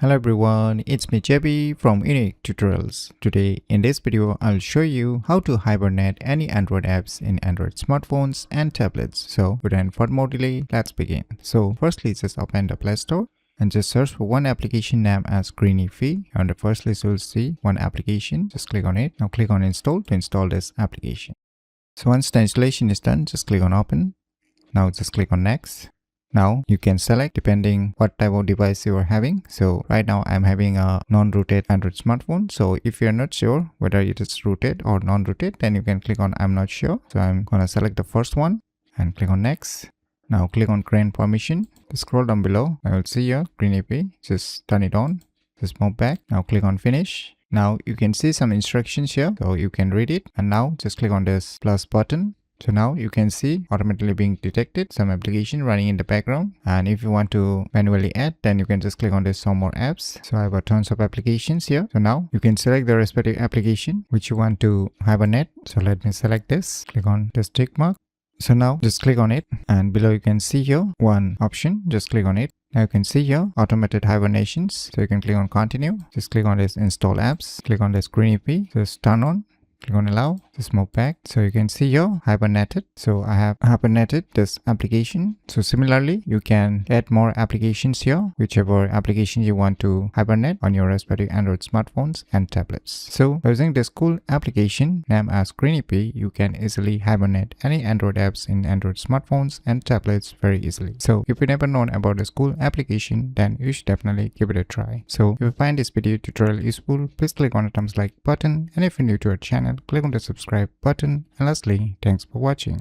Hello everyone, it's me JB from UniqueTutorials. Today in this video, I'll show you how to hibernate any Android apps in Android smartphones and tablets. So without further more delay, let's begin. So firstly, just open the Play Store and just search for one application named as Greenify. On the first list, you'll see one application. Just click on it. Now click on install to install this application. So once the installation is done, just click on open. Now just click on next. Now you can select depending what type of device you are having. So right now I'm having a non-rooted Android smartphone. So if you're not sure whether it is rooted or non-rooted, then you can click on I'm not sure. So I'm gonna select the first one and click on next. Now click on grant permission. Just scroll down below. I will see here Greenify. Just turn it on. Just move back. Now click on finish. Now you can see some instructions here, so you can read it. And now just click on this plus button. So now you can see automatically being detected some application running in the background. And if you want to manually add, then you can just click on this some more apps. So I have a tons of applications here. So now you can select the respective application which you want to hibernate. So let me select this. Click on this tick mark. So now just click on it, and below you can see here one option. Just click on it. Now you can see here automated hibernations. So you can click on continue. Just click on this install apps. Click on this Greenify. Just turn on. Click on allow. Just move back. So you can see here hibernated. So I have hibernated this application. So similarly, you can add more applications here, whichever application you want to hibernate on your respective Android smartphones and tablets. So using this cool application named as Greenify, you can easily hibernate any Android apps in Android smartphones and tablets very easily. So if you never known about this cool application, then you should definitely give it a try. So if you find this video tutorial useful, please click on the thumbs like button, and if you're new to our channel, click on the subscribe button, and lastly, thanks for watching.